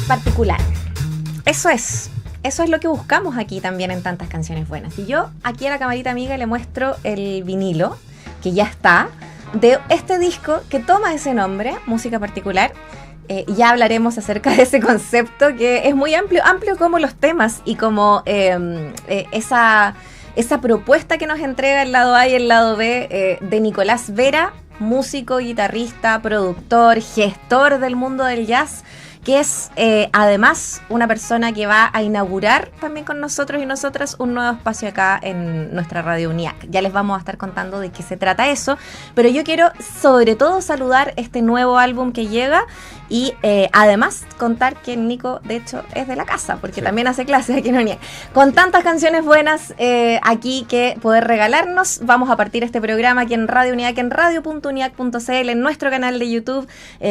particular. Eso es lo que buscamos aquí también en Tantas Canciones Buenas. Y yo aquí a la camarita amiga le muestro el vinilo, que ya está, de este disco que toma ese nombre, Música Particular. Ya hablaremos acerca de ese concepto que es muy amplio como los temas y como esa propuesta que nos entrega el lado A y el lado B de Nicolás Vera, músico, guitarrista, productor, gestor del mundo del jazz, que es además una persona que va a inaugurar también con nosotros y nosotras un nuevo espacio acá en nuestra radio UNIAC. Ya les vamos a estar contando de qué se trata eso, pero yo quiero sobre todo saludar este nuevo álbum que llega y además contar que Nico de hecho es de la casa, porque también hace clases aquí en UNIAC. Con tantas canciones buenas aquí que poder regalarnos, vamos a partir este programa aquí en Radio UNIAC, en radio.uniac.cl, en nuestro canal de YouTube,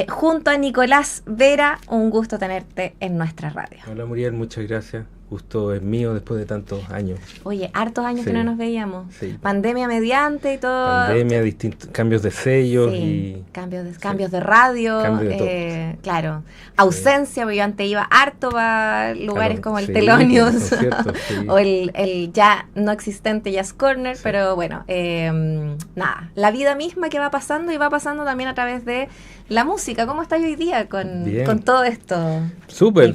junto a Nicolás Vera. Un gusto tenerte en nuestra radio. Hola Muriel, muchas gracias. Gusto es mío después de tantos años. Oye, hartos años que no nos veíamos. Sí. Pandemia mediante y todo. Pandemia, distintos cambios de sellos. Sí, y cambios de radio. Cambios de claro. Ausencia, porque yo antes iba harto para lugares como el Telonius o el ya no existente Jazz Corner, pero bueno, nada, la vida misma que va pasando y va pasando también a través de la música. ¿Cómo estás hoy día con todo esto? Súper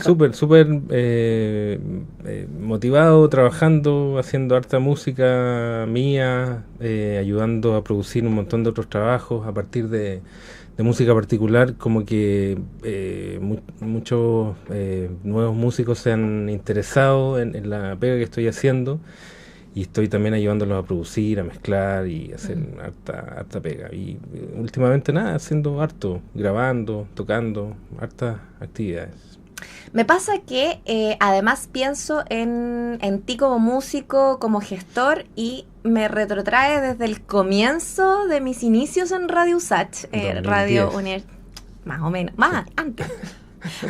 motivado, trabajando, haciendo harta música mía, ayudando a producir un montón de otros trabajos a partir de música particular, como que muchos nuevos músicos se han interesado en la pega que estoy haciendo y estoy también ayudándolos a producir, a mezclar y hacer harta pega. Y últimamente nada, haciendo harto, grabando, tocando, hartas actividades. Me pasa que además pienso en ti como músico, como gestor, y me retrotrae desde el comienzo de mis inicios en Radio USACH, Radio UNIAC, más o menos,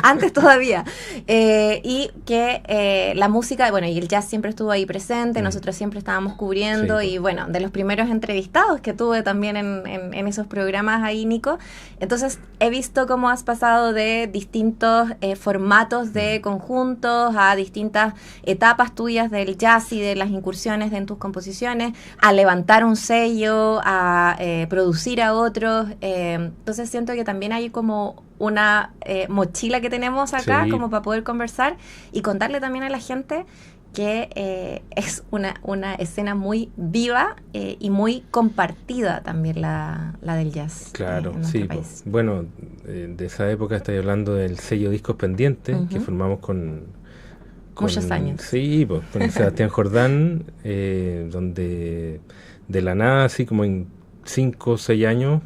antes todavía, y que la música, bueno, y el jazz siempre estuvo ahí presente, nosotros siempre estábamos cubriendo, y bueno, de los primeros entrevistados que tuve también en esos programas ahí, Nico. Entonces he visto cómo has pasado de distintos formatos de conjuntos a distintas etapas tuyas del jazz y de las incursiones en tus composiciones, a levantar un sello, a producir a otros. Entonces siento que también hay como una mochila que tenemos acá como para poder conversar y contarle también a la gente que es una escena muy viva y muy compartida también la del jazz. Claro, sí. Bueno, de esa época estoy hablando del sello Discos Pendientes, que formamos con muchos años. Sí, pues, con Sebastián Jordán, donde de la nada, así como en 5 o 6 años,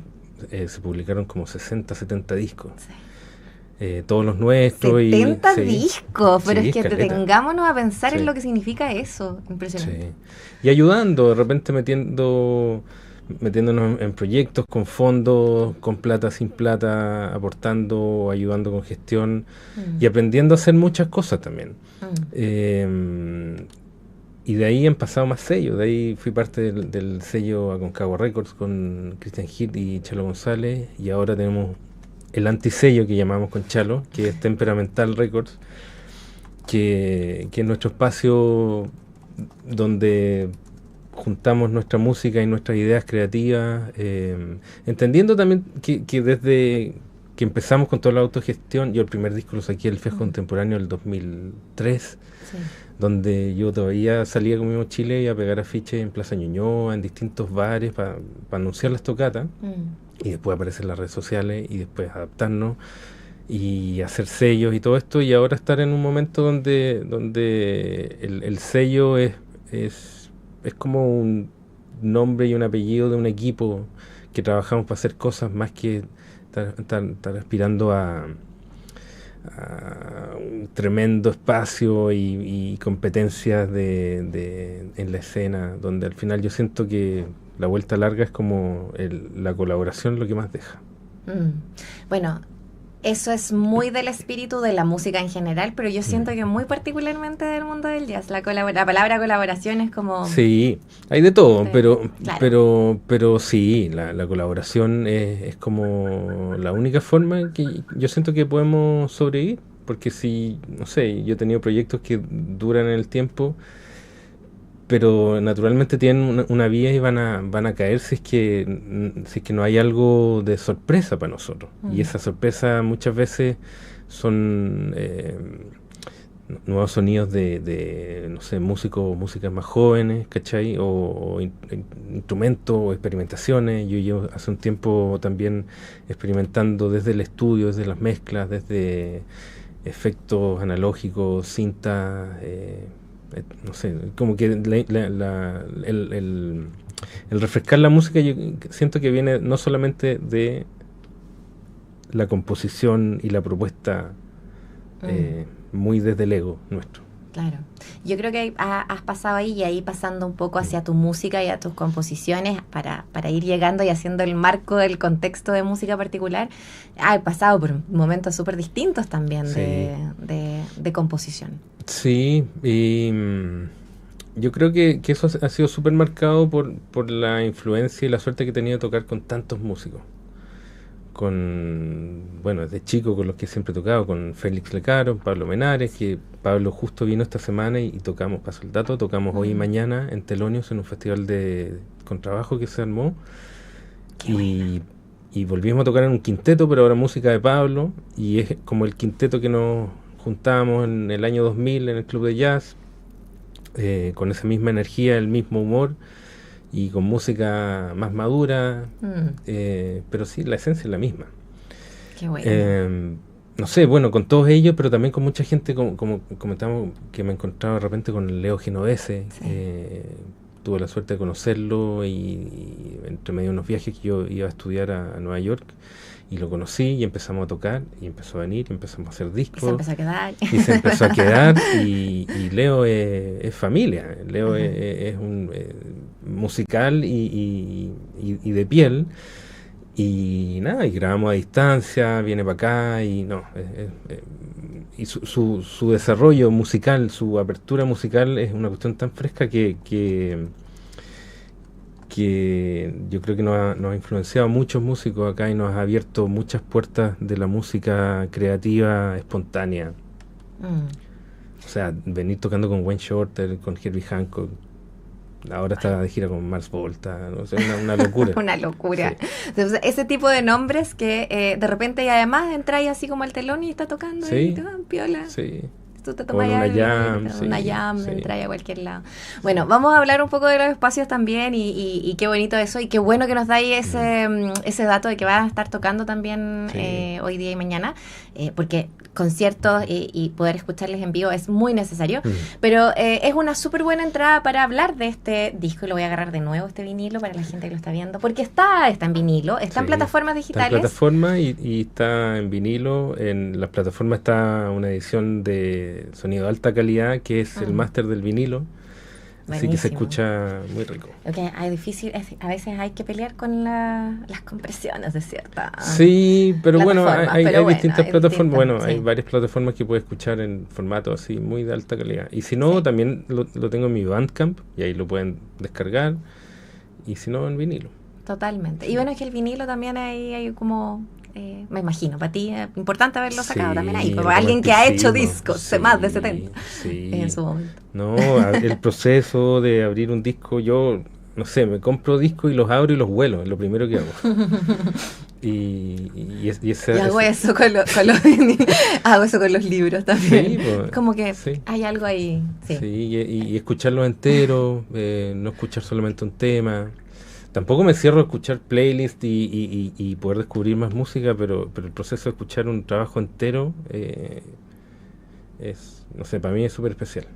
se publicaron como 60, 70 discos. Todos los nuestros. 70 discos, pero es que detengámonos a pensar en lo que significa eso. Impresionante. Y ayudando, de repente metiéndonos en proyectos con fondos, con plata, sin plata, aportando, ayudando con gestión y aprendiendo a hacer muchas cosas también. Y de ahí han pasado más sellos. De ahí fui parte del sello Aconcagua Records con Christian Hill y Chalo González. Y ahora tenemos el antisello que llamamos con Chalo, que es Temperamental Records, que es nuestro espacio donde juntamos nuestra música y nuestras ideas creativas, entendiendo también que desde que empezamos con toda la autogestión, yo el primer disco lo saqué el Fest Contemporáneo del 2003, donde yo todavía salía con mi mochila y a pegar afiches en Plaza Ñuñoa, en distintos bares para anunciar las tocatas, y después aparecer en las redes sociales y después adaptarnos y hacer sellos y todo esto, y ahora estar en un momento donde el sello es como un nombre y un apellido de un equipo que trabajamos para hacer cosas más que estar aspirando a un tremendo espacio y competencias en la escena, donde al final yo siento que la vuelta larga es como la colaboración lo que más deja. Bueno, eso es muy del espíritu de la música en general, pero yo siento que muy particularmente del mundo del jazz. La palabra colaboración es como... Sí, hay de todo, pero sí, la colaboración es como la única forma en que yo siento que podemos sobrevivir. porque si, no sé, yo he tenido proyectos que duran en el tiempo, pero naturalmente tienen una vía y van a caer si es que no hay algo de sorpresa para nosotros. Y esa sorpresa muchas veces son nuevos sonidos de, no sé, músicas más jóvenes, ¿cachai? O instrumentos o experimentaciones. Yo llevo hace un tiempo también experimentando desde el estudio, desde las mezclas, desde efectos analógicos, cintas, no sé, como que el refrescar la música yo siento que viene no solamente de la composición y la propuesta muy desde el ego nuestro. Claro. Yo creo que has pasado ahí y ahí pasando un poco hacia tu música y a tus composiciones para ir llegando y haciendo el marco del contexto de música particular. Has pasado por momentos súper distintos también de composición. Sí, y yo creo que eso ha sido súper marcado por la influencia y la suerte que he tenido de tocar con tantos músicos. Bueno, desde chico con los que siempre he tocado, con Félix Lecaro, Pablo Menares, que Pablo justo vino esta semana y tocamos, paso el dato, tocamos hoy y mañana en Telonios en un festival de contrabajo que se armó. Y volvimos a tocar en un quinteto, pero ahora música de Pablo, y es como el quinteto que nos juntábamos en el año 2000 en el Club de Jazz, con esa misma energía, el mismo humor, y con música más madura, pero sí, la esencia es la misma. Qué bueno. No sé, bueno, con todos ellos, pero también con mucha gente, como comentamos, que me he encontrado de repente con Leo Genovese. Sí. Tuve la suerte de conocerlo y entre medio de unos viajes que yo iba a estudiar a Nueva York, y lo conocí y empezamos a tocar y empezó a venir y empezamos a hacer discos. Y se empezó a quedar. Y se empezó a quedar y Leo es familia. Leo es un musical y de piel. Y nada, y grabamos a distancia, viene para acá y no. Y su desarrollo musical, su apertura musical es una cuestión tan fresca que yo creo que nos ha influenciado a muchos músicos acá y nos ha abierto muchas puertas de la música creativa, espontánea. O sea, venir tocando con Wayne Shorter, con Herbie Hancock, ahora está de gira con Mars Volta, no sé, una locura. Una locura. Sí. Entonces, ese tipo de nombres que de repente y además entráis así como al telón y está tocando y te van piola. Sí. Tú te tomas una jam, entras a cualquier lado. Bueno, vamos a hablar un poco de los espacios también y qué bonito eso y qué bueno que nos dais ese dato de que vas a estar tocando también hoy día y mañana, porque conciertos y poder escucharles en vivo es muy necesario, pero es una súper buena entrada para hablar de este disco, y lo voy a agarrar de nuevo, este vinilo, para la gente que lo está viendo, porque está en vinilo, está en plataformas digitales. Está en plataforma y está en vinilo. En las plataformas está una edición de sonido de alta calidad, que es el máster del vinilo. Buenísimo. Así que se escucha muy rico. Okay, a veces hay que pelear con las compresiones de cierta. Sí, pero bueno, hay distintas plataformas. Hay varias plataformas que puedes escuchar en formato así, muy de alta calidad. Y si no, también lo tengo en mi Bandcamp, y ahí lo pueden descargar. Y si no, en vinilo. Totalmente. Y bueno, es que el vinilo también hay como... me imagino, para ti es importante haberlo sacado también ahí, para alguien que ha hecho discos de más de 70 en su momento. No, el proceso de abrir un disco, yo, no sé, me compro discos y los abro y los huelo, es lo primero que hago. Y hago eso con hago eso con los libros también. Sí, pues, como que hay algo ahí. Sí, y escucharlos enteros, no escuchar solamente un tema. Tampoco me cierro a escuchar playlists y poder descubrir más música, pero el proceso de escuchar un trabajo entero no sé, para mí es súper especial.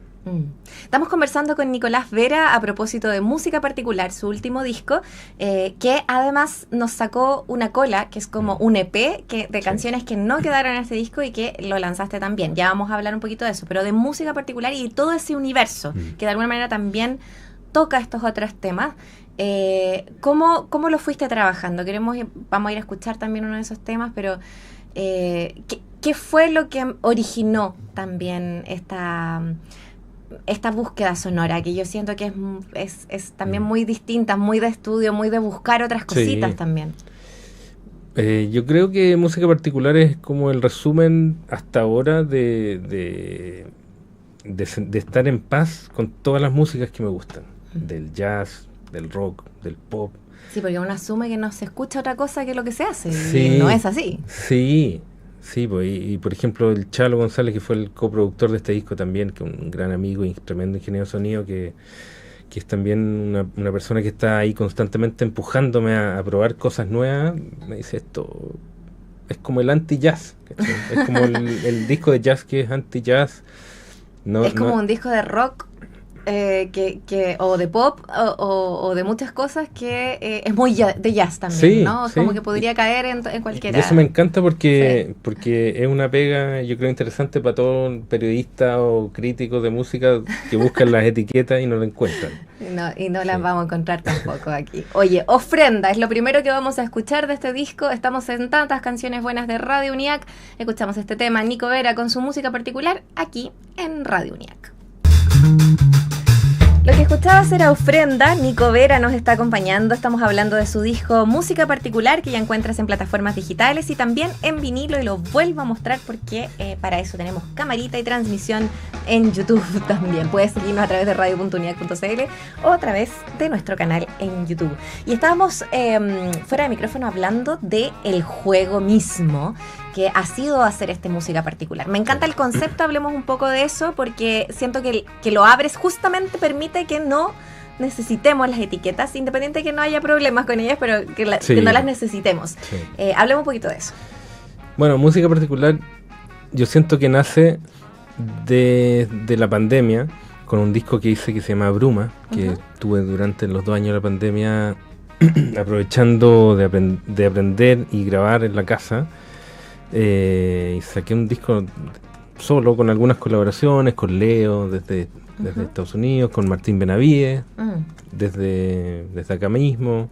Estamos conversando con Nicolás Vera a propósito de Música Particular, su último disco, que además nos sacó una cola, que es como un EP de canciones que no quedaron en este disco y que lo lanzaste también. Ya vamos a hablar un poquito de eso, pero de Música Particular y todo ese universo, que de alguna manera también toca estos otros temas. ¿Cómo lo fuiste trabajando? Vamos a ir a escuchar también uno de esos temas, pero ¿qué fue lo que originó también esta búsqueda sonora? Que yo siento que es también muy distinta, muy de estudio, muy de buscar otras cositas también. Yo creo que música particular es como el resumen hasta ahora de estar en paz con todas las músicas que me gustan. Del jazz, del rock, del pop. Sí, porque uno asume que no se escucha otra cosa que lo que se hace. Sí, y no es así. Sí, sí, pues, y por ejemplo el Chalo González, que fue el coproductor de este disco también, que un gran amigo y tremendo ingeniero de sonido, que es también una persona que está ahí constantemente empujándome a probar cosas nuevas, me dice esto es como el anti-jazz, ¿cachai? Es como el disco de jazz que es anti-jazz. No, es como no, un disco de rock o de pop o de muchas cosas que es muy de jazz también, sí, ¿no? sí. Como que podría caer en cualquiera. Y eso me encanta porque, Sí. porque es una pega, yo creo, interesante para todo periodista o crítico de música que buscan las etiquetas y no la encuentran. Y no las Sí. vamos a encontrar tampoco aquí. Oye, Ofrenda es lo primero que vamos a escuchar de este disco. Estamos en tantas canciones buenas de Radio UNIAC. Escuchamos este tema, Nico Vera con su música particular, aquí en Radio UNIAC. Lo que escuchabas era Ofrenda. Nico Vera nos está acompañando. Estamos hablando de su disco Música Particular, que ya encuentras en plataformas digitales y también en vinilo, y lo vuelvo a mostrar porque para eso tenemos camarita y transmisión en YouTube también. Puedes seguirnos a través de radio.uniac.cl o a través de nuestro canal en YouTube. Y estábamos fuera de micrófono hablando del juego mismo que ha sido hacer música particular. Me encanta el concepto, hablemos un poco de eso, porque siento que lo abres justamente permite que no necesitemos las etiquetas, independiente de que no haya problemas con ellas, pero que no las necesitemos. Sí. Hablemos un poquito de eso. Bueno, música particular yo siento que nace de la pandemia, con un disco que hice que se llama Bruma, que tuve durante los 2 años de la pandemia aprovechando de aprender y grabar en la casa. Y saqué un disco solo con algunas colaboraciones con Leo desde Estados Unidos, con Martín Benavides desde acá mismo,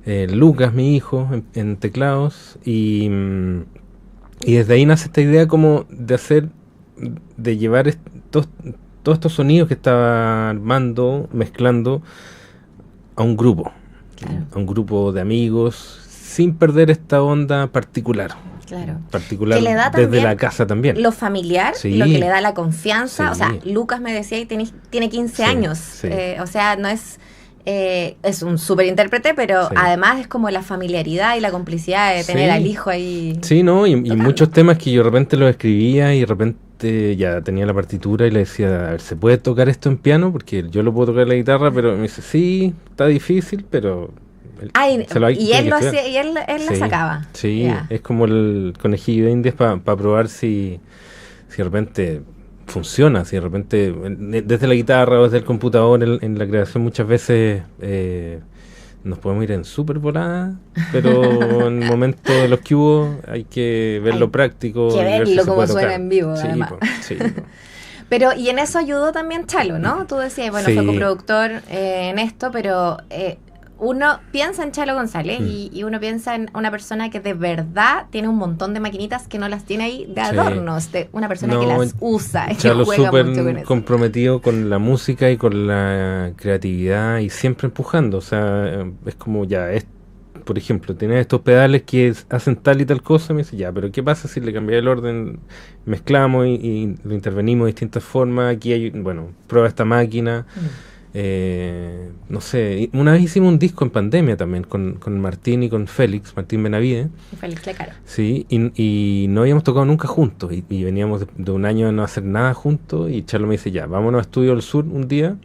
Lucas, mi hijo, en teclados, y desde ahí nace esta idea como de llevar todos estos sonidos que estaba armando, mezclando a un grupo, Claro. a un grupo de amigos, sin perder esta onda particular. Claro. Particular Que le da desde también la casa también. Lo familiar, Sí. lo que le da la confianza. Sí. O sea, Lucas me decía y tiene 15 Sí, años. sí. O sea, no es... es un súper intérprete, pero Sí. además es como la familiaridad y la complicidad de tener Sí. al hijo ahí. Sí, ¿no? Y tocando. muchos temas que yo de repente los escribía y de repente ya tenía la partitura y le decía, a ver, ¿se puede tocar esto en piano? Porque yo lo puedo tocar en la guitarra, pero me dice, sí, está difícil, pero... Y él lo hacía, y él la Sí, sacaba. Sí, Ya. es como el conejillo de indias para probar si de repente funciona, si de repente desde la guitarra o desde el computador en la creación muchas veces nos podemos ir en súper volada, pero en el momento de los que hubo hay que verlo Hay práctico. que y ver si verlo se como puede suena tocar. en vivo, Sí, además. sí. Pero, y en eso ayudó también Chalo, ¿no? Tú decías, bueno, Sí. fue coproductor en esto, pero uno piensa en Chalo González y uno piensa en una persona que de verdad tiene un montón de maquinitas que no las tiene ahí de Sí. adornos, de una persona que No, las usa y que Chalo juega mucho con súper eso. comprometido con la música y con la creatividad y siempre empujando. O sea, es como ya, por ejemplo, tienes estos pedales que hacen tal y tal cosa. Me dice, ya, pero ¿qué pasa si le cambias el orden? Mezclamos y lo intervenimos de distintas formas. Aquí hay, bueno, prueba esta máquina. No sé, una vez hicimos un disco en pandemia también con Martín y con Félix, Martín Benavides. Félix Lecaro. Sí, y no habíamos tocado nunca juntos y veníamos de un año de no hacer nada juntos y Charlo me dice, ya, vámonos a Estudio del Sur un día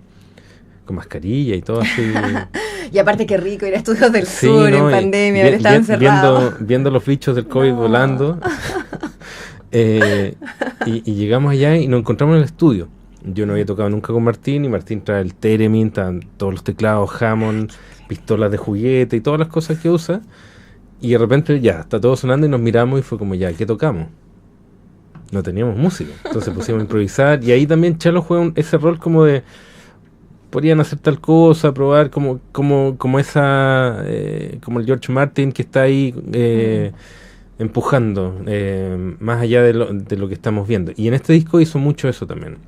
con mascarilla y todo así. Y aparte qué rico ir a Estudios del Sí, Sur ¿no? en Y pandemia, ahora estaba encerrado. viendo los bichos del COVID No. volando. Y llegamos allá y nos encontramos en el estudio. Yo no había tocado nunca con Martín y Martín trae el Theremin, estaban todos los teclados, Hammond, pistolas de juguete y todas las cosas que usa. Y de repente ya, está todo sonando y nos miramos y fue como ya, ¿qué tocamos? No teníamos música. Entonces pusimos a improvisar y ahí también Chalo juega ese rol como de podrían hacer tal cosa, probar como esa como el George Martin que está ahí empujando más allá de lo que estamos viendo. Y en este disco hizo mucho eso también.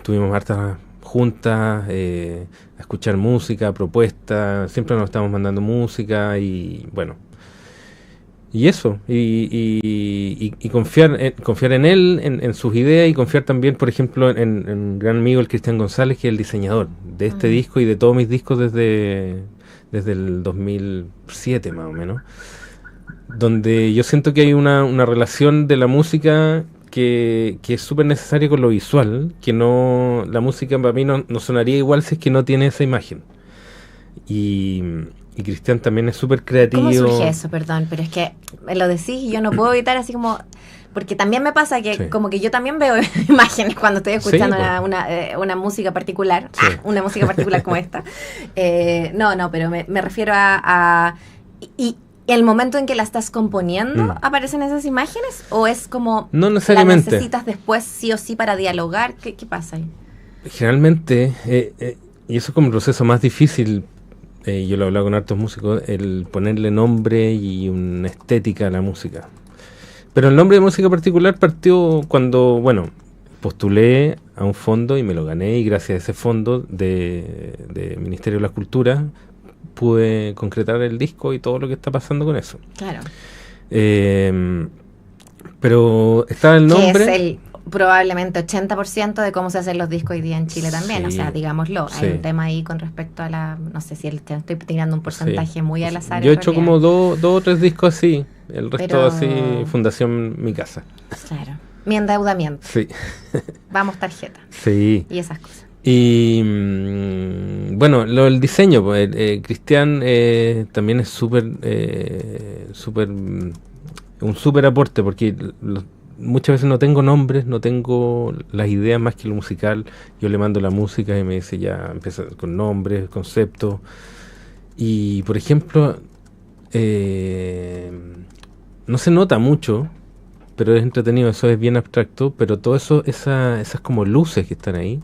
Tuvimos hartas juntas, a escuchar música, propuestas, siempre nos estamos mandando música y bueno. Y eso, y confiar en él, en sus ideas, y confiar también, por ejemplo, en un gran amigo, el Cristian González, que es el diseñador de este disco y de todos mis discos desde el 2007 más o menos, donde yo siento que hay una relación de la música que es súper necesaria con lo visual, que no, la música para mí no sonaría igual si es que no tiene esa imagen. Y Cristian también es súper creativo. ¿Cómo surge eso? Perdón, pero es que me lo decís y yo no puedo evitar así como... Porque también me pasa que como que yo también veo imágenes cuando estoy escuchando una música particular, una música particular como esta. No, pero me refiero a y el momento en que la estás componiendo, ¿aparecen esas imágenes? ¿O es como no necesariamente la necesitas después sí o sí para dialogar? ¿Qué pasa ahí? Generalmente, y eso es como el proceso más difícil, yo lo he hablado con hartos músicos, el ponerle nombre y una estética a la música. Pero el nombre de música particular partió cuando, bueno, postulé a un fondo y me lo gané, y gracias a ese fondo de Ministerio de la Cultura pude concretar el disco y todo lo que está pasando con eso. Claro. Pero estaba el nombre... Que es el probablemente 80% de cómo se hacen los discos hoy día en Chile también, o sea, digámoslo, hay un tema ahí con respecto a la, no sé si estoy tirando un porcentaje muy al azar. Yo he hecho como dos o tres discos así, el resto así, Fundación Mi Casa. Claro, mi endeudamiento. Sí. Vamos tarjeta. Sí. Y esas cosas. Y bueno, el diseño, pues, Cristian también es un súper aporte, porque muchas veces no tengo nombres, no tengo las ideas más que lo musical. Yo le mando la música y me dice ya, empieza con nombres, conceptos. Y por ejemplo, no se nota mucho, pero es entretenido, eso es bien abstracto, pero todo eso, esas como luces que están ahí,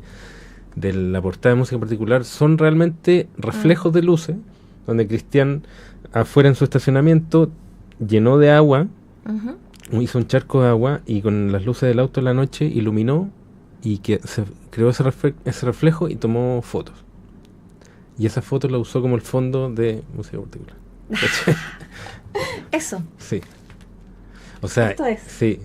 de la portada de música particular, son realmente reflejos de luces, donde Cristian, afuera en su estacionamiento, llenó de agua, hizo un charco de agua y con las luces del auto en la noche iluminó y que se creó ese reflejo y tomó fotos. Y esa foto la usó como el fondo de música particular. Eso. Sí. O sea, esto es. Sí.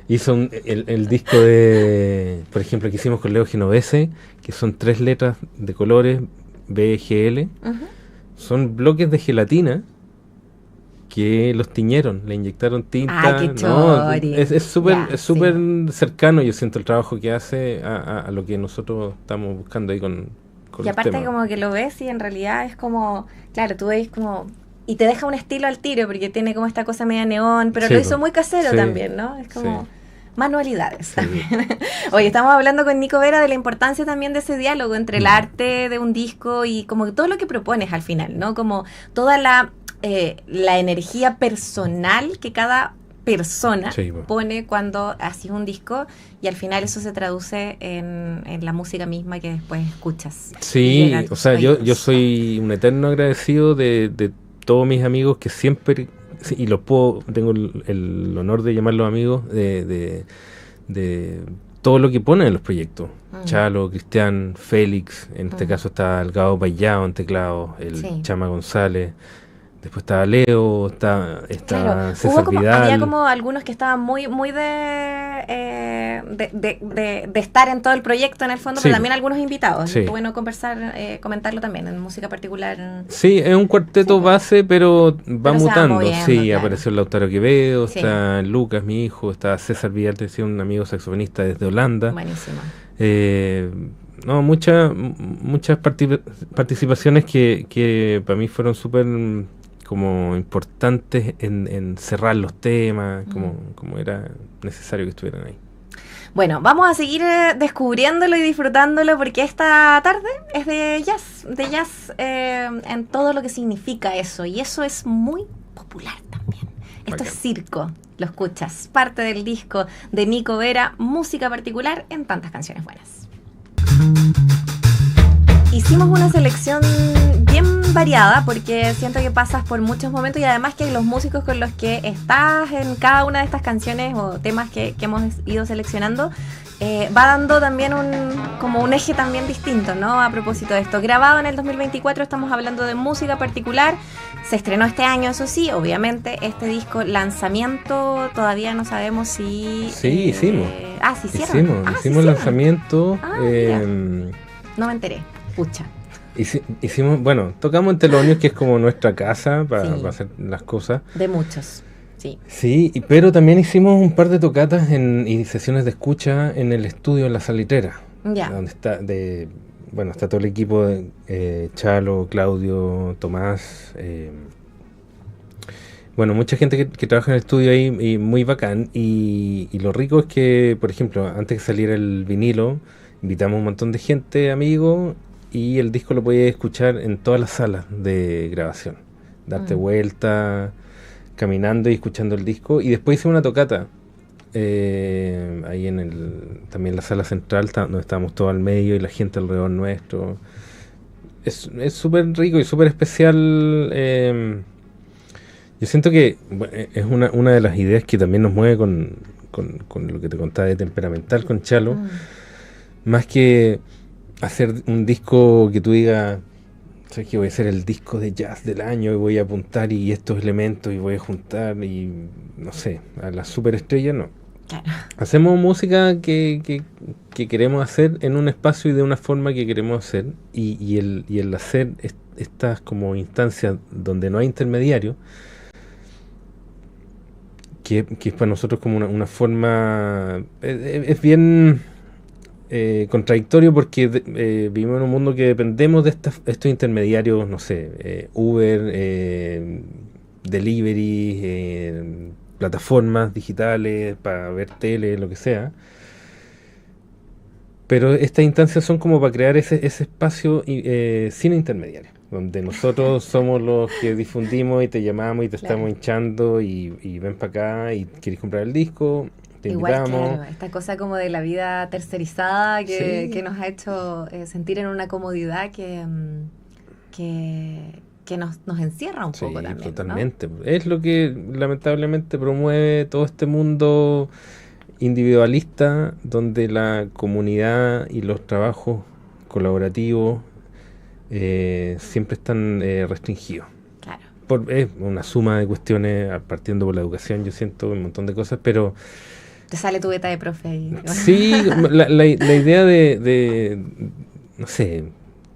Hizo el disco de, por ejemplo, que hicimos con Leo Genovese, que son 3 letras de colores, BGL. Son bloques de gelatina que los tiñeron, le inyectaron tinta. ¡Ay, qué chori! Es súper cercano, yo siento, el trabajo que hace a lo que nosotros estamos buscando ahí con y aparte tema. Como que lo ves y en realidad es como, claro, tú ves como... Y te deja un estilo al tiro, porque tiene como esta cosa media neón, pero lo hizo muy casero también, ¿no? Es como manualidades también. Oye, estamos hablando con Nico Vera de la importancia también de ese diálogo entre el arte de un disco y como todo lo que propones al final, ¿no? Como toda la energía personal que cada persona pone cuando haces un disco, y al final eso se traduce en la música misma que después escuchas. Sí, o sea, yo soy un eterno agradecido de todos mis amigos que siempre, y tengo el honor de llamarlos amigos, de todo lo que ponen en los proyectos. Chalo, Cristian, Félix, en este caso está el Gabo Payao en teclado, el Chama González, después estaba Leo, está César Vidal. Había como algunos que estaban muy de estar en todo el proyecto en el fondo, pero también algunos invitados. Es bueno comentarlo también en música particular. Sí, es un cuarteto base, pero va mutando. Apareció Lautaro Quevedo, está Lucas, mi hijo, está César Vidal, decía, un amigo saxofonista desde Holanda. Buenísimo. Muchas participaciones que para mí fueron súper como importantes en cerrar los temas, como era necesario que estuvieran ahí. Bueno, vamos a seguir descubriéndolo y disfrutándolo, porque esta tarde es de jazz en todo lo que significa eso, y eso es muy popular también. Esto es circo, lo escuchas, parte del disco de Nico Vera, música particular en tantas canciones buenas. Hicimos una selección bien variada porque siento que pasas por muchos momentos y además que los músicos con los que estás en cada una de estas canciones o temas que hemos ido seleccionando va dando también como un eje también distinto, ¿no? A propósito de esto, grabado en el 2024, estamos hablando de música particular, se estrenó este año, eso sí, obviamente este disco, lanzamiento, todavía no sabemos si... Sí, hicimos. Sí hicieron. Hicimos el lanzamiento. No me enteré, pucha. Hicimos, bueno, tocamos en Telonios, que es como nuestra casa para hacer las cosas. De muchos, sí. Sí, pero también hicimos un par de tocatas y sesiones de escucha en el estudio en La Salitrera. Ya. Donde está todo el equipo de Chalo, Claudio, Tomás. Mucha gente que trabaja en el estudio ahí y muy bacán. Y lo rico es que, por ejemplo, antes que saliera el vinilo, invitamos un montón de gente, amigos, y el disco lo podías escuchar en todas las salas de grabación. Darte vuelta, caminando y escuchando el disco. Y después hice una tocata ahí también en la sala central, donde estábamos todos al medio y la gente alrededor nuestro. Es súper rico y súper especial. Yo siento que es una de las ideas que también nos mueve con lo que te contaba de Temperamental con Chalo. Más que hacer un disco que tú digas, ¿sabes qué? Voy a hacer el disco de jazz del año y voy a apuntar y estos elementos y voy a juntar y no sé, a las superestrellas, no. Claro. Hacemos música que queremos hacer en un espacio y de una forma que queremos hacer y el hacer estas como instancias donde no hay intermediario, que es para nosotros como una forma, es bien contradictorio porque vivimos en un mundo que dependemos de estos intermediarios, no sé, Uber, delivery, plataformas digitales para ver tele, lo que sea. Pero estas instancias son como para crear ese espacio sin intermediarios, donde nosotros somos los que difundimos y te llamamos y te estamos hinchando y ven para acá y quieres comprar el disco, te invitamos. Claro, esta cosa como de la vida tercerizada que nos ha hecho sentir en una comodidad que nos encierra un poco también. Totalmente. ¿No? Es lo que lamentablemente promueve todo este mundo individualista, donde la comunidad y los trabajos colaborativos siempre están restringidos. Claro. Es una suma de cuestiones, partiendo por la educación, yo siento un montón de cosas, pero... Te sale tu beta de profe ahí. Sí, la idea de no sé,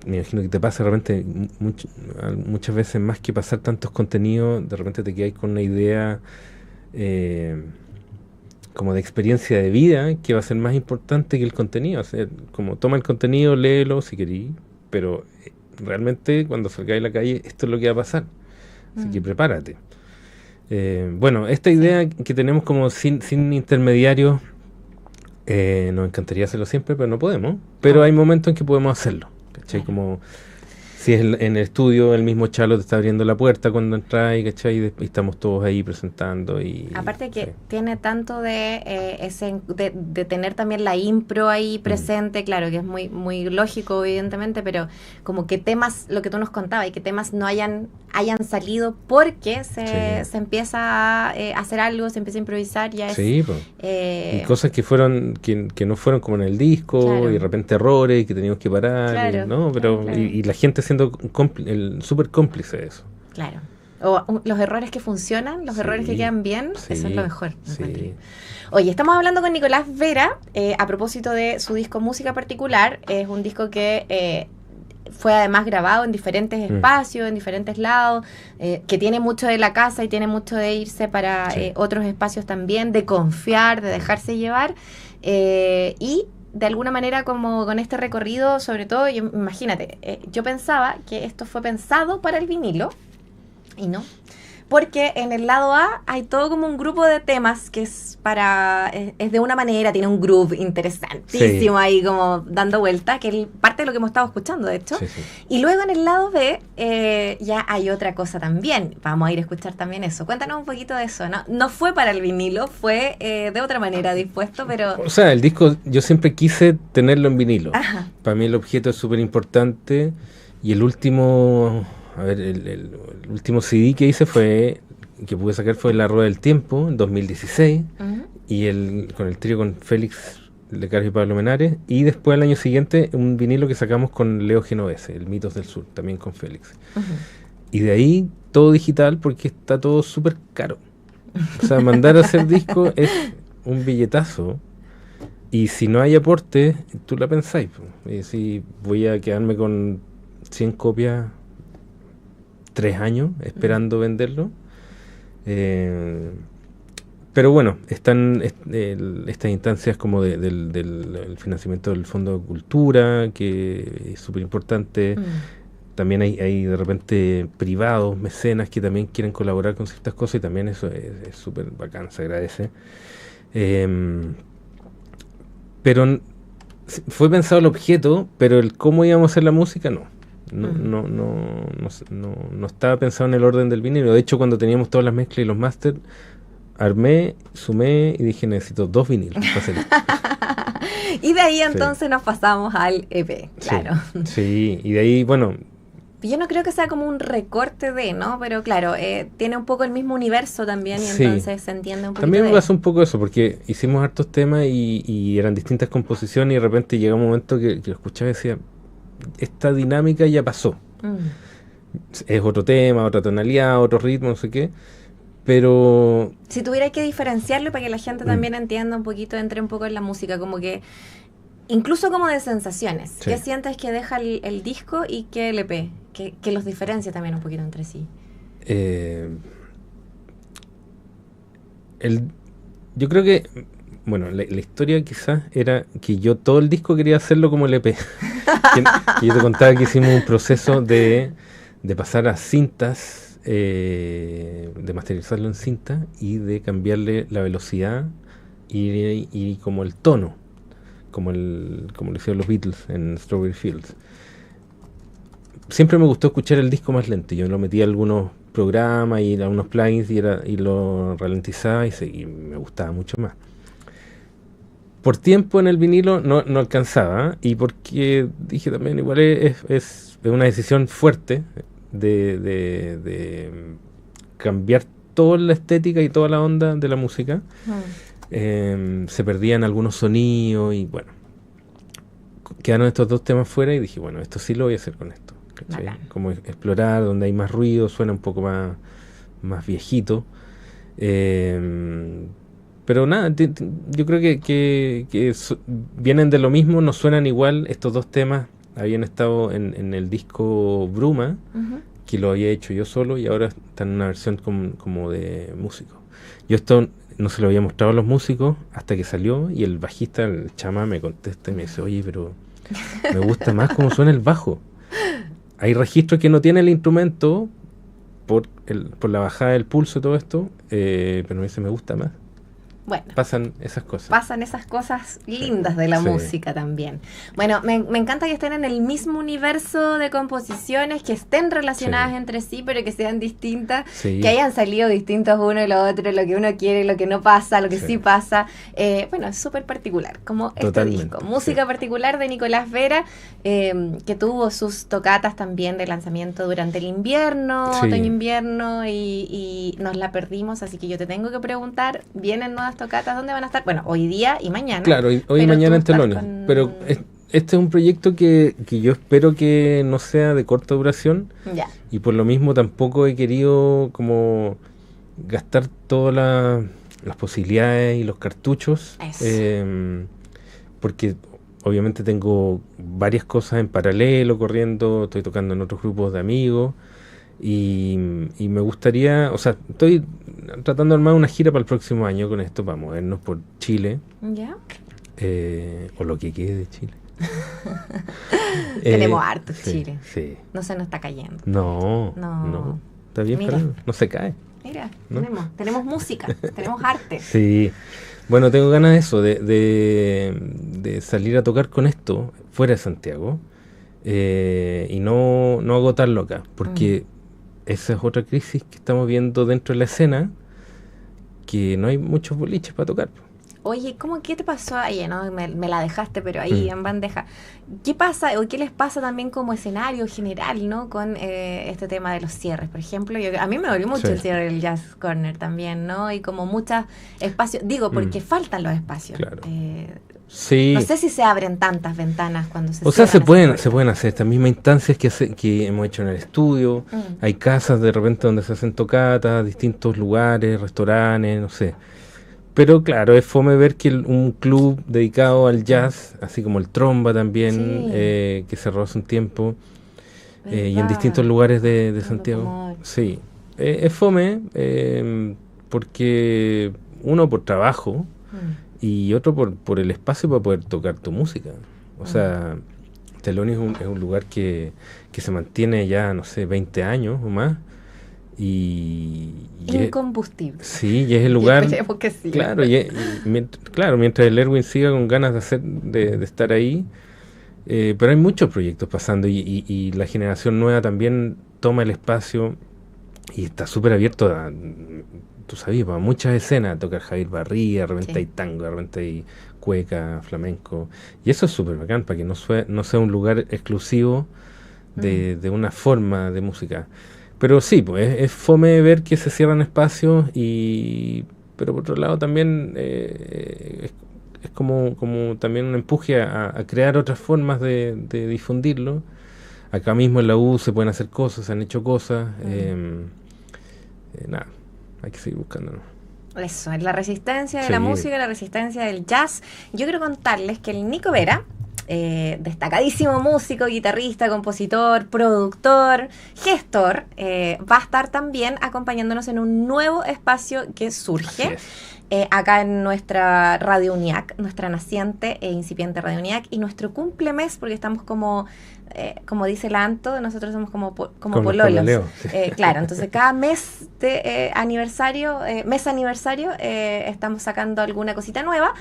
me imagino que te pasa de repente muchas veces, más que pasar tantos contenidos, de repente te quedas con una idea como de experiencia de vida que va a ser más importante que el contenido. O sea, como toma el contenido, léelo si querís, pero realmente cuando salgáis a la calle esto es lo que va a pasar, así que prepárate. Esta idea que tenemos como sin intermediarios, nos encantaría hacerlo siempre, pero no podemos. Pero hay momentos en que podemos hacerlo, ¿cachai? Como si es en el estudio, el mismo Chalo te está abriendo la puerta cuando entras, ¿cachai? Y estamos todos ahí presentando. Aparte que tiene tanto de tener también la impro ahí presente, claro, que es muy, muy lógico, evidentemente, pero como que temas, lo que tú nos contabas, y que temas no hayan salido porque se empieza a hacer algo, se empieza a improvisar, ya es... Sí, y cosas que no fueron como en el disco, claro. Y de repente errores que teníamos que parar, claro, ¿no? Pero claro. Y la gente siendo súper cómplice de eso. Claro. O los errores que funcionan, los errores que quedan bien, eso es lo mejor. Sí. Oye, estamos hablando con Nicolás Vera a propósito de su disco Música Particular. Es un disco que fue además grabado en diferentes espacios, en diferentes lados, que tiene mucho de la casa y tiene mucho de irse para otros espacios también, de confiar, de dejarse llevar, y de alguna manera como con este recorrido, sobre todo, imagínate, yo pensaba que esto fue pensado para el vinilo, y no, porque en el lado A hay todo como un grupo de temas que es de una manera, tiene un groove interesantísimo ahí como dando vuelta, que es parte de lo que hemos estado escuchando, de hecho. Sí. Y luego en el lado B ya hay otra cosa también, vamos a ir a escuchar también eso. Cuéntanos un poquito de eso, ¿no? No fue para el vinilo, fue de otra manera dispuesto, pero... O sea, el disco yo siempre quise tenerlo en vinilo. Ajá. Para mí el objeto es súper importante y el último a ver, el último CD que hice que pude sacar fue La Rueda del Tiempo, en 2016, y con el trío con Félix Lecaros y Pablo Menares, y después al año siguiente un vinilo que sacamos con Leo Genovese, el Mitos del Sur, también con Félix. Y de ahí todo digital porque está todo súper caro. O sea, mandar a hacer disco es un billetazo. Y si no hay aporte, tú la pensáis. Y si voy a quedarme con 100 copias 3 años esperando venderlo. Pero bueno, están estas instancias como del financiamiento del Fondo de Cultura, que es súper importante. También hay de repente privados, mecenas que también quieren colaborar con ciertas cosas, y también eso es súper bacán, se agradece. Pero fue pensado el objeto, pero el cómo íbamos a hacer la música, no estaba pensado en el orden del vinilo. De hecho, cuando teníamos todas las mezclas y los máster, armé, sumé y dije, necesito 2 vinilos para hacer esto. Y de ahí entonces nos pasamos al EP, claro. Sí, y de ahí, bueno... Yo no creo que sea como un recorte de, ¿no? Pero claro, tiene un poco el mismo universo también, y entonces se entiende un poquito. También me pasó un poco eso, porque hicimos hartos temas y eran distintas composiciones, y de repente llegó un momento que lo escuchaba y decía, esta dinámica ya pasó. Es otro tema, otra tonalidad, otro ritmo, no sé qué, pero... Si tuviera que diferenciarlo para que la gente también entienda un poquito, entre un poco en la música, como que... Incluso como de sensaciones. ¿Qué sientes que deja el disco y que el EP? Que los diferencia también un poquito entre sí. Yo creo que, bueno, la historia quizás era que yo todo el disco quería hacerlo como el EP. que yo te contaba que hicimos un proceso de pasar a cintas, de masterizarlo en cinta y de cambiarle la velocidad y como el tono, como lo hicieron los Beatles en Strawberry Fields. Siempre me gustó escuchar el disco más lento. Yo lo metía a algunos programas y a unos plugins y lo ralentizaba y me gustaba mucho más. Por tiempo en el vinilo no alcanzaba, y porque dije también, igual es una decisión fuerte de cambiar toda la estética y toda la onda de la música. Se perdían algunos sonidos y bueno, quedaron estos 2 temas fuera, y dije, bueno, esto sí lo voy a hacer con esto. Como explorar donde hay más ruido, suena un poco más viejito. Pero nada, yo creo que vienen de lo mismo, no suenan igual. Estos 2 temas habían estado en el disco Bruma, que lo había hecho yo solo, y ahora están en una versión como de músico. Yo esto no se lo había mostrado a los músicos hasta que salió, y el bajista, el Chama, me contesta y me dice, oye, pero me gusta más cómo suena el bajo. Hay registros que no tiene el instrumento por la bajada del pulso y todo esto, pero me dice, me gusta más. Bueno, pasan esas cosas. Pasan esas cosas lindas de la música también. Bueno, me encanta que estén en el mismo universo de composiciones, que estén relacionadas entre sí, pero que sean distintas, que hayan salido distintos uno y lo otro, lo que uno quiere, lo que no pasa, lo que sí pasa. Bueno, es súper particular, como Totalmente, este disco. Música particular de Nicolás Vera, que tuvo sus tocatas también de lanzamiento durante el invierno, otoño-invierno, y nos la perdimos, así que yo te tengo que preguntar, ¿vienen nuevas tocatas? ¿Dónde van a estar? Bueno, hoy día y mañana. Claro, hoy y mañana en Telones. Pero este es un proyecto que yo espero que no sea de corta duración. Ya. Y por lo mismo tampoco he querido como gastar todas las posibilidades y los cartuchos. Porque obviamente tengo varias cosas en paralelo corriendo, estoy tocando en otros grupos de amigos. Y me gustaría, o sea, estoy tratando de armar una gira para el próximo año con esto, para movernos por Chile. ¿Ya? O lo que quede de Chile. Tenemos harto Chile. Sí. No se nos está cayendo. No. Está bien, pero no se cae. Mira, ¿no? tenemos música, tenemos arte. Sí. Bueno, tengo ganas de eso, de salir a tocar con esto fuera de Santiago, y no agotarlo acá, porque esa es otra crisis que estamos viendo dentro de la escena, que no hay muchos boliches para tocar. Oye, ¿qué te pasó ahí? No, me la dejaste, pero ahí en bandeja. ¿Qué pasa o qué les pasa también como escenario general, ¿no? Con este tema de los cierres, por ejemplo. A mí me dolió mucho Sí. el cierre del Jazz Corner también, ¿no? Y como muchos espacios, digo, porque faltan los espacios. Claro. Sí. No sé si se abren tantas ventanas cuando se O sea, cierran se pueden hacer estas mismas instancias que hemos hecho en el estudio. Hay casas de repente donde se hacen tocatas, distintos lugares, restaurantes, no sé. Pero claro, es fome ver que un club dedicado al jazz, así como el Tromba también, que cerró hace un tiempo, y en distintos lugares de Santiago. Sí, es fome porque uno por trabajo y otro por el espacio para poder tocar tu música. O sea, Teloni es un lugar que se mantiene ya, no sé, 20 años o más. Y incombustible. Sí, y es el lugar. Esperemos que sí. Claro, claro, mientras el Erwin siga con ganas de estar ahí. Pero hay muchos proyectos pasando y la generación nueva también toma el espacio y está súper abierto a, tú sabías, para muchas escenas, tocar Javier Barría, de repente hay tango, de repente hay cueca, flamenco, y eso es súper bacán, para que no sea un lugar exclusivo de una forma de música. Pero sí, pues es fome ver que se cierran espacios, pero por otro lado también es como también un empuje a crear otras formas de difundirlo. Acá mismo en la U se pueden hacer cosas, se han hecho cosas. Nada, hay que seguir buscándolo. Eso, es la resistencia de la música, la resistencia del jazz. Yo quiero contarles que el Nico Vera, destacadísimo músico, guitarrista, compositor, productor, gestor, va a estar también acompañándonos en un nuevo espacio que surge acá en nuestra Radio UNIAC, nuestra naciente e incipiente Radio UNIAC, y nuestro cumplemes, porque estamos como dice la Anto, nosotros somos como pololos. Claro, entonces cada mes de aniversario, estamos sacando alguna cosita nueva.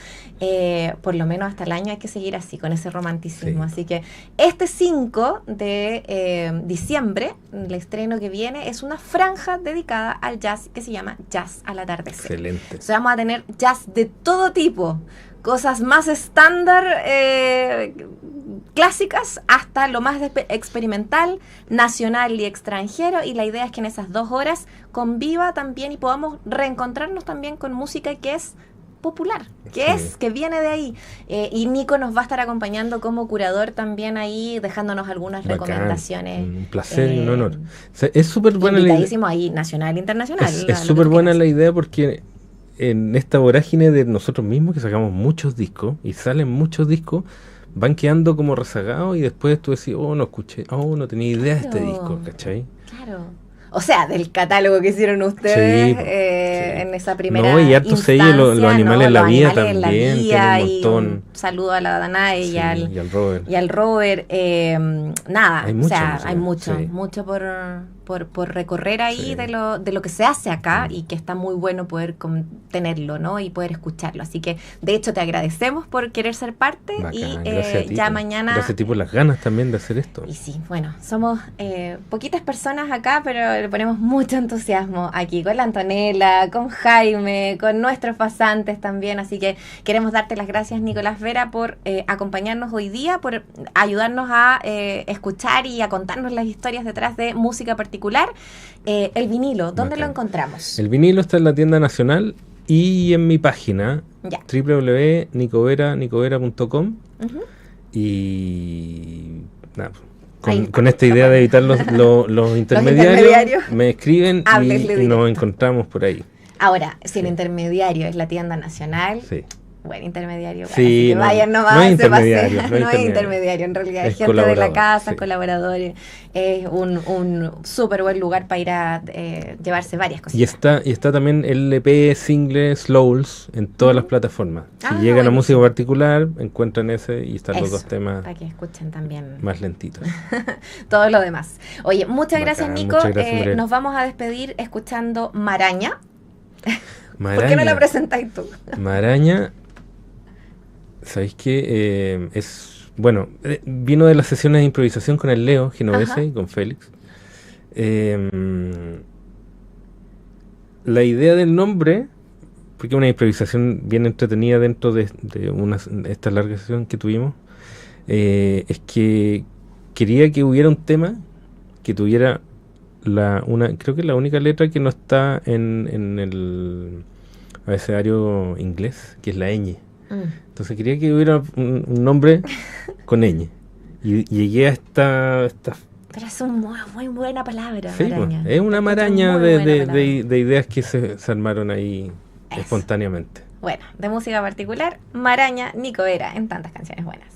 Por lo menos hasta el año hay que seguir así, con ese romanticismo. Sí. Así que este 5 de diciembre, el estreno que viene, es una franja dedicada al jazz que se llama Jazz al Atardecer. Excelente. Entonces vamos a tener jazz de todo tipo, cosas más estándar, clásicas, hasta lo más experimental, nacional y extranjero, y la idea es que en esas 2 horas conviva también y podamos reencontrarnos también con música que es popular, que viene de ahí, y Nico nos va a estar acompañando como curador también ahí, dejándonos algunas recomendaciones. Un placer y un honor. O sea, es súper buena la idea ahí, nacional e internacional. Es súper buena la idea, porque en esta vorágine de nosotros mismos, que sacamos muchos discos y salen muchos discos, van quedando como rezagados, y después tú decís, no escuché, no tenía idea de este disco, ¿cachai? Claro. O sea, del catálogo que hicieron ustedes en esa primera y harto sello, los animales en la vida también, tienen un montón. Un saludo a la Danae y al Robert. Nada, hay mucho por recorrer ahí de lo que se hace acá, y que está muy bueno poder tenerlo, ¿no? Y poder escucharlo. Así que, de hecho, te agradecemos por querer ser parte. Bacán, y ya mañana... Gracias a ti por las ganas también de hacer esto. Y sí, bueno, somos poquitas personas acá, pero le ponemos mucho entusiasmo aquí, con la Antonella, con Jaime, con nuestros pasantes también. Así que queremos darte las gracias, Nicolás Vera, por acompañarnos hoy día, por ayudarnos a escuchar y a contarnos las historias detrás de música particular. El vinilo, ¿dónde lo encontramos? El vinilo está en la tienda nacional y en mi página www.nicovera.com. Y nada, con esta idea de evitar los intermediarios, me escriben y nos encontramos por ahí. Ahora, si el intermediario es la tienda nacional, buen intermediario, sí, que vayan nomás, no es intermediario, en realidad es gente de la casa, colaboradores, es un súper buen lugar para ir a llevarse varias cosas. Y está también el EP single Slowls en todas las plataformas. Si llegan a música particular, encuentran ese, y están los 2 temas para que escuchen también más lentitos. Todo lo demás. Oye, muchas gracias, Nico. Muchas gracias, nos vamos a despedir escuchando Maraña. ¿Por qué no la presentáis tú? Maraña, ¿sabéis qué? Vino de las sesiones de improvisación con el Leo Genovese y con Félix. La idea del nombre porque una improvisación bien entretenida dentro de esta larga sesión que tuvimos, es que quería que hubiera un tema que tuviera creo que la única letra que no está en el abecedario inglés, que es la ñ. Entonces quería que hubiera un nombre con ñ. Y llegué a esta Pero es una muy buena palabra, sí, maraña. es una maraña Muy buena palabra. de ideas que se armaron ahí Eso. espontáneamente. Bueno, de música particular, Maraña, Nico Vera, en tantas canciones buenas.